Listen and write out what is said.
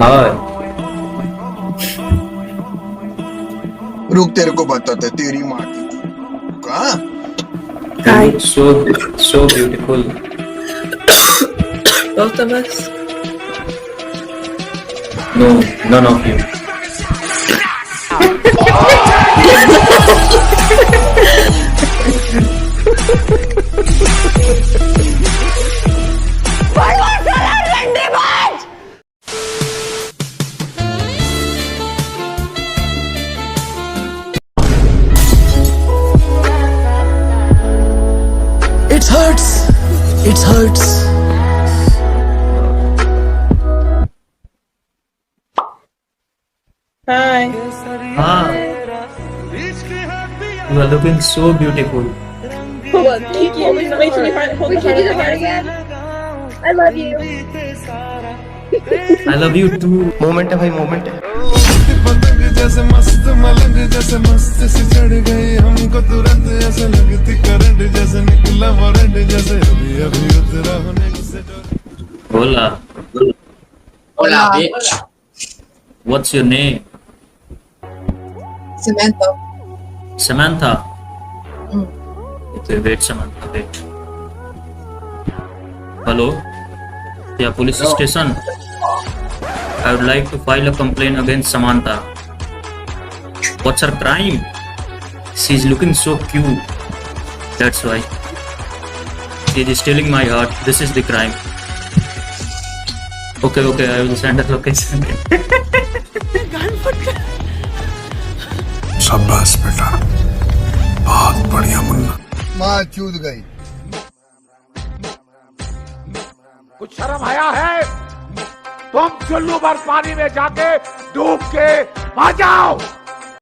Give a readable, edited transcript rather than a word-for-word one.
हाँ रुक, तेरे को बताते तेरी माँ की कहा। so beautiful. Both of us. No, none of you. It hurts. It hurts. Hi. Ah, you are looking so beautiful. Hold on. Wait till you hold the heart again. I love you. I love you too. Moment है भाई, moment है. पतंग जैसे मस्त मलंग जैसे मस्त सी चढ़ गई हमको तुरंत ऐसे लगती करंट जैसे निकला वारंट जैसे अभी अभी उतरा होने से Hola. Hola, bitch. What's your name? Samantha. Samantha. Okay, wait, Samantha, wait. Hello? Yeah, police station. I would like to file a complaint against Samantha. What's her crime? She's looking so cute. That's why. She is stealing my heart. This is the crime. Okay, I will send her location. शाबाश बेटा, बहुत बढ़िया मुन्ना। माँ चूद गई। कुछ शर्म आया है? तुम चुल्लू भर पानी में जाके डूब के आ जाओ।